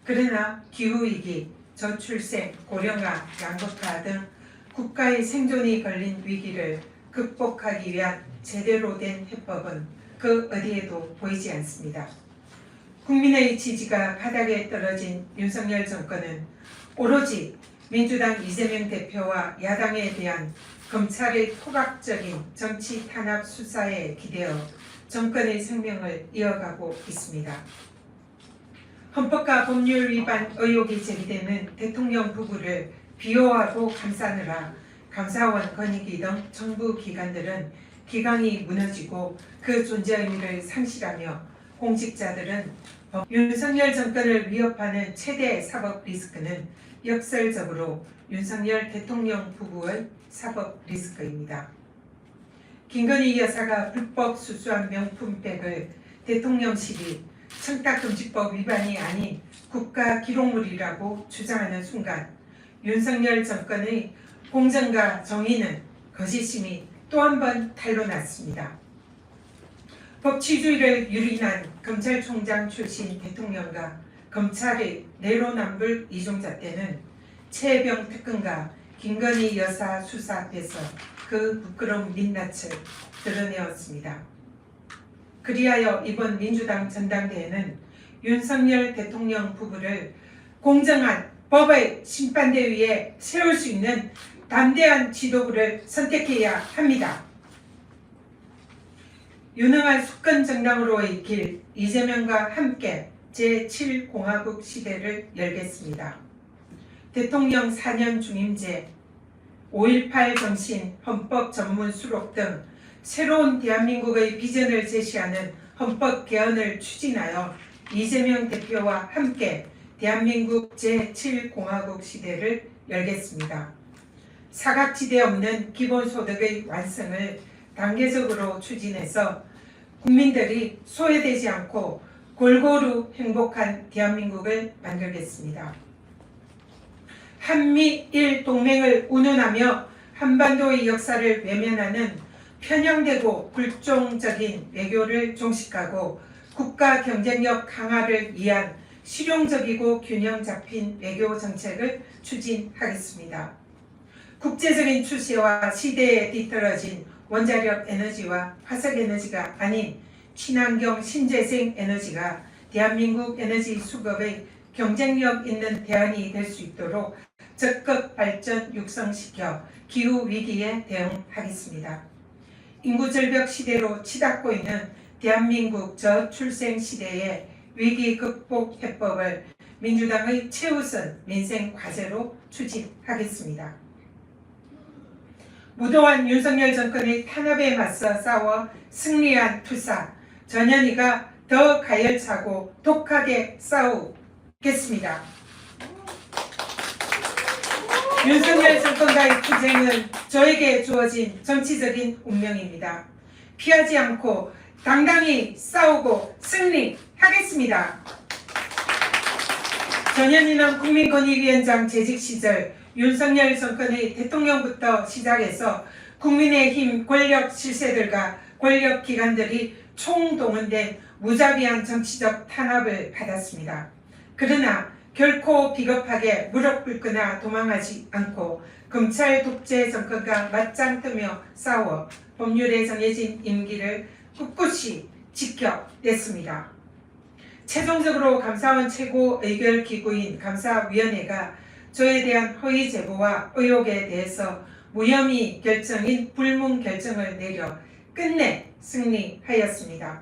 그러나 기후위기, 저출생, 고령화, 양극화 등 국가의 생존이 걸린 위기를 극복하기 위한 제대로 된 해법은 그 어디에도 보이지 않습니다. 국민의 지지가 바닥에 떨어진 윤석열 정권은 오로지 민주당 이재명 대표와 야당에 대한 검찰의 토각적인 정치 탄압 수사에 기대어 정권의 생명을 이어가고 있습니다. 헌법과 법률 위반 의혹이 제기되는 대통령 부부를 비호하고 감싸느라 감사원, 권익위 등 정부 기관들은 기강이 무너지고 그 존재 의미를 상실하며 공직자들은 윤석열 정권을 위협하는 최대 사법 리스크는 역설적으로 윤석열 대통령 부부의 사법 리스크입니다. 김건희 여사가 불법 수수한 명품백을 대통령실이 청탁금지법 위반이 아닌 국가기록물이라고 주장하는 순간 윤석열 정권의 공정과 정의는 거짓임이 또 한 번 탄로났습니다. 법치주의를 유린한 검찰총장 출신 대통령과 검찰의 내로남불 이종자 때는 최혜병 특검과 김건희 여사 수사 앞에서 그 부끄러운 민낯을 드러내었습니다. 그리하여 이번 민주당 전당대회는 윤석열 대통령 부부를 공정한 법의 심판대 위에 세울 수 있는 담대한 지도부를 선택해야 합니다. 유능한 수권정당으로의 길, 이재명과 함께 제7공화국 시대를 열겠습니다. 대통령 4년 중임제, 5.18 정신, 헌법 전문 수록 등 새로운 대한민국의 비전을 제시하는 헌법 개헌을 추진하여 이재명 대표와 함께 대한민국 제7공화국 시대를 열겠습니다. 사각지대 없는 기본소득의 완성을 단계적으로 추진해서 국민들이 소외되지 않고 골고루 행복한 대한민국을 만들겠습니다. 한미일 동맹을 운운하며 한반도의 역사를 외면하는 편향되고 불종적인 외교를 종식하고 국가 경쟁력 강화를 위한 실용적이고 균형 잡힌 외교 정책을 추진하겠습니다. 국제적인 추세와 시대에 뒤떨어진 원자력 에너지와 화석 에너지가 아닌 친환경 신재생 에너지가 대한민국 에너지 수급의 경쟁력 있는 대안이 될 수 있도록 적극 발전 육성시켜 기후 위기에 대응하겠습니다. 인구 절벽 시대로 치닫고 있는 대한민국 저출생 시대의 위기 극복 해법을 민주당의 최우선 민생 과제로 추진하겠습니다. 무도한 윤석열 정권의 탄압에 맞서 싸워 승리한 투사 전현희가 더 가열차고 독하게 싸우겠습니다. 윤석열 정권과의 투쟁은 저에게 주어진 정치적인 운명입니다. 피하지 않고 당당히 싸우고 승리하겠습니다. 전현희는 국민권익위원장 재직 시절 윤석열 정권의 대통령부터 시작해서 국민의힘 권력 실세들과 권력 기관들이 총동원된 무자비한 정치적 탄압을 받았습니다. 그러나 결코 비겁하게 무릎 꿇거나 도망하지 않고 검찰 독재 정권과 맞짱 뜨며 싸워 법률에 정해진 임기를 꿋꿋이 지켜냈습니다. 최종적으로 감사원 최고 의결기구인 감사위원회가 저에 대한 허위 제보와 의혹에 대해서 무혐의 결정인 불문 결정을 내려 끝내 승리하였습니다.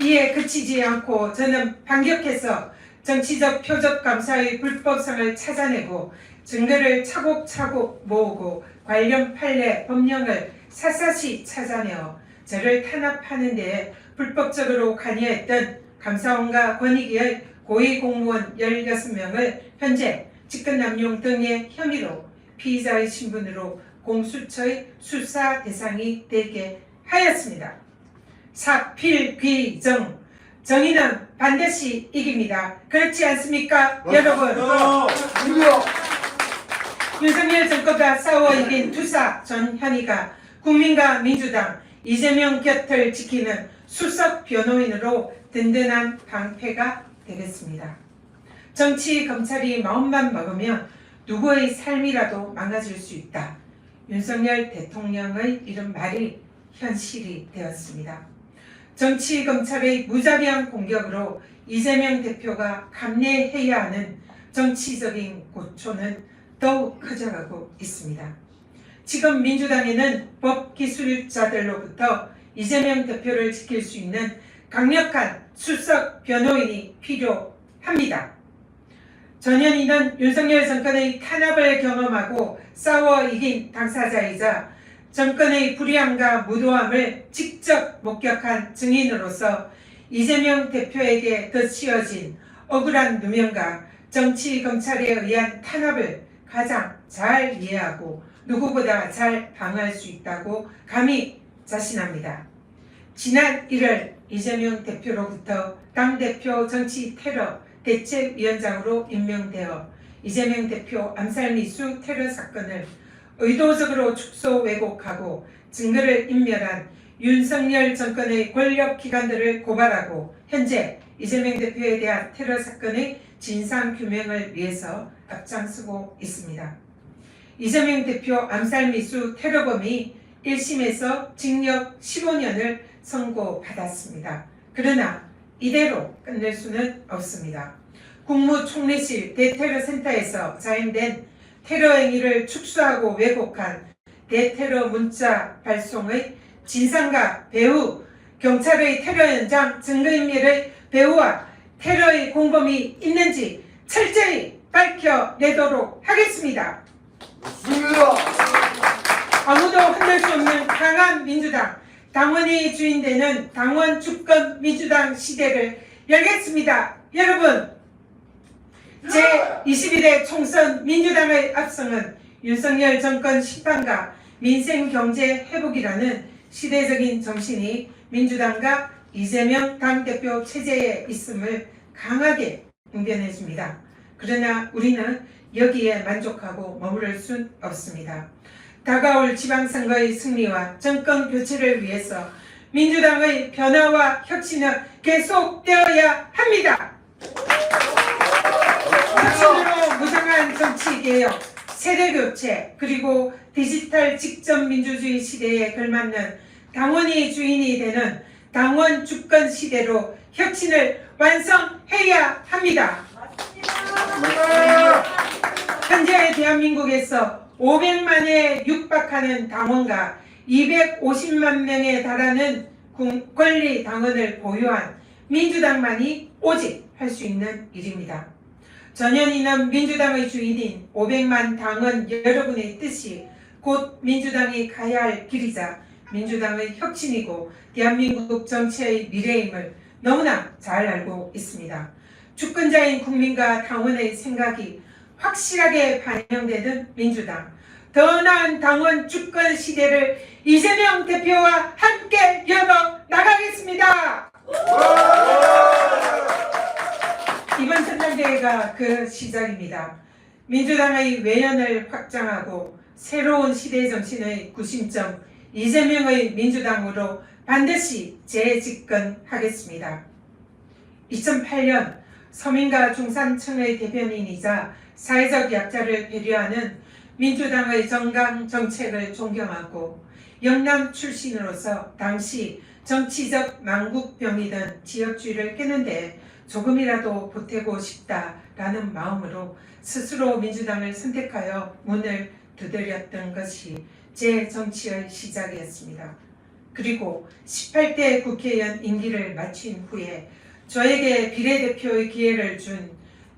이에 그치지 않고 저는 반격해서 정치적 표적 감사의 불법성을 찾아내고 증거를 차곡차곡 모으고 관련 판례 법령을 샅샅이 찾아내어 저를 탄압하는 데에 불법적으로 관여했던 감사원과 권익위의 고위공무원 16명을 현재 직권남용 등의 혐의로 피의자의 신분으로 공수처의 수사 대상이 되게 하였습니다. 사필귀정, 정의는 반드시 이깁니다. 그렇지 않습니까, 여러분? 윤석열 정권과 싸워 이긴 투사 전현희가 국민과 민주당, 이재명 곁을 지키는 수석 변호인으로 든든한 방패가 되겠습니다. 정치, 검찰이 마음만 먹으면 누구의 삶이라도 망가질 수 있다. 윤석열 대통령의 이런 말이 현실이 되었습니다. 정치, 검찰의 무자비한 공격으로 이재명 대표가 감내해야 하는 정치적인 고초는 더욱 커져가고 있습니다. 지금 민주당에는 법기술자들로부터 이재명 대표를 지킬 수 있는 강력한 수석 변호인이 필요합니다. 전현희는 윤석열 정권의 탄압을 경험하고 싸워 이긴 당사자이자 정권의 불의함과 무도함을 직접 목격한 증인으로서 이재명 대표에게 덧씌워진 억울한 누명과 정치, 검찰에 의한 탄압을 가장 잘 이해하고 누구보다 잘 방어할 수 있다고 감히 자신합니다. 지난 1월 이재명 대표로부터 당대표 정치 테러 대책위원장으로 임명되어 이재명 대표 암살미수 테러 사건을 의도적으로 축소 왜곡하고 증거를 인멸한 윤석열 정권의 권력기관들을 고발하고 현재 이재명 대표에 대한 테러 사건의 진상규명을 위해서 앞장서고 있습니다. 이재명 대표 암살미수 테러범이 1심에서 징역 15년을 선고받았습니다. 그러나 이대로 끝낼 수는 없습니다. 국무총리실 대테러센터에서 자행된 테러 행위를 축소하고 왜곡한 대테러 문자 발송의 진상과 배후, 경찰의 테러 현장 증거인멸의 배후와 테러의 공범이 있는지 철저히 밝혀내도록 하겠습니다. 아무도 흔들 수 없는 강한 민주당, 당원이 주인되는 당원 주권 민주당 시대를 열겠습니다. 여러분, 제21대 총선 민주당의 앞성은 윤석열 정권 심판과 민생 경제 회복이라는 시대적인 정신이 민주당과 이재명 당대표 체제에 있음을 강하게 응변해줍니다. 그러나 우리는 여기에 만족하고 머무를 순 없습니다. 다가올 지방선거의 승리와 정권 교체를 위해서 민주당의 변화와 혁신은 계속되어야 합니다. 혁신으로 무장한 정치개혁, 세대교체, 그리고 디지털 직접 민주주의 시대에 걸맞는 당원이 주인이 되는 당원 주권 시대로 혁신을 완성해야 합니다. 현재 대한민국에서 500만에 육박하는 당원과 250만 명에 달하는 권리 당원을 보유한 민주당만이 오직 할 수 있는 일입니다. 전현희는 민주당의 주인인 500만 당원 여러분의 뜻이 곧 민주당이 가야 할 길이자 민주당의 혁신이고 대한민국 정치의 미래임을 너무나 잘 알고 있습니다. 주권자인 국민과 당원의 생각이 확실하게 반영되는 민주당, 더 나은 당원 주권 시대를 이재명 대표와 함께 열어 나가겠습니다. 이번 전당대회가 그 시작입니다. 민주당의 외연을 확장하고 새로운 시대 정신의 구심점 이재명의 민주당으로 반드시 재집권하겠습니다. 2008년 서민과 중산층의 대변인이자 사회적 약자를 배려하는 민주당의 정강 정책을 존경하고 영남 출신으로서 당시 정치적 망국병이던 지역주의를 깨는데 조금이라도 보태고 싶다라는 마음으로 스스로 민주당을 선택하여 문을 두드렸던 것이 제 정치의 시작이었습니다. 그리고 18대 국회의원 임기를 마친 후에 저에게 비례대표의 기회를 준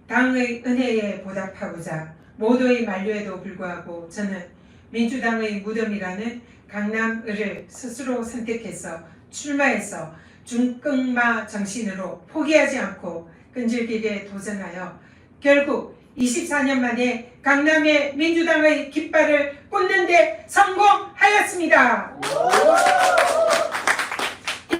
당의 은혜에 보답하고자 모두의 만류에도 불구하고 저는 민주당의 무덤이라는 강남을을 스스로 선택해서 출마해서 중끝마 정신으로 포기하지 않고 끈질기게 도전하여 결국 24년 만에 강남의 민주당의 깃발을 꽂는 데 성공하였습니다.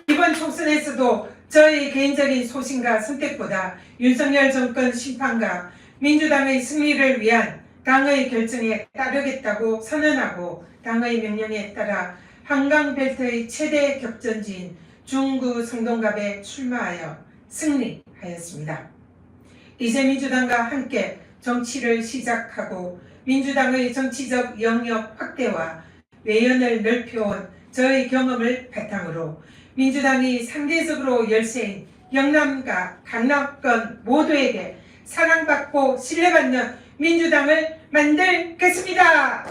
이번 총선에서도 저의 개인적인 소신과 선택보다 윤석열 정권 심판과 민주당의 승리를 위한 당의 결정에 따르겠다고 선언하고 당의 명령에 따라 한강벨트의 최대 격전지인 중구 성동갑에 출마하여 승리하였습니다. 이제 민주당과 함께 정치를 시작하고 민주당의 정치적 영역 확대와 외연을 넓혀온 저의 경험을 바탕으로 민주당이 상대적으로 열세인 영남과 강남권 모두에게 사랑받고 신뢰받는 민주당을 만들겠습니다.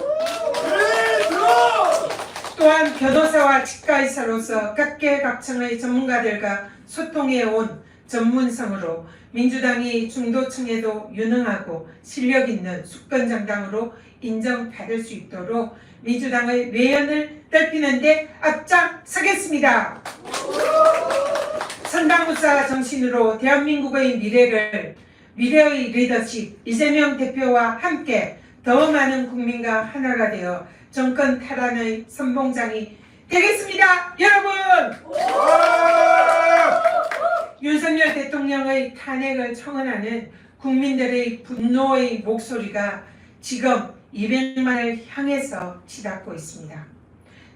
또한 변호사와 치과의사로서 각계각층의 전문가들과 소통해온 전문성으로 민주당이 중도층에도 유능하고 실력있는 수권정당으로 인정받을 수 있도록 민주당의 외연을 넓히는 데 앞장서겠습니다. 선당무사 정신으로 대한민국의 미래의 리더십 이재명 대표와 함께 더 많은 국민과 하나가 되어 정권 탈환의 선봉장이 되겠습니다. 여러분! 윤석열 대통령의 탄핵을 청원하는 국민들의 분노의 목소리가 지금 200만을 향해서 치닫고 있습니다.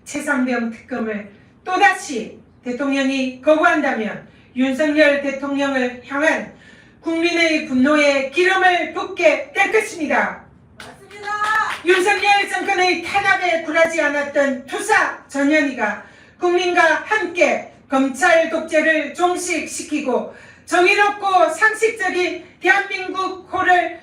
최상병 특검을 또다시 대통령이 거부한다면 윤석열 대통령을 향한 국민의 분노에 기름을 붓게 될 것입니다. 맞습니다. 윤석열 정권의 탄압에 굴하지 않았던 투사 전현희가 국민과 함께 검찰 독재를 종식시키고 정의롭고 상식적인 대한민국 호를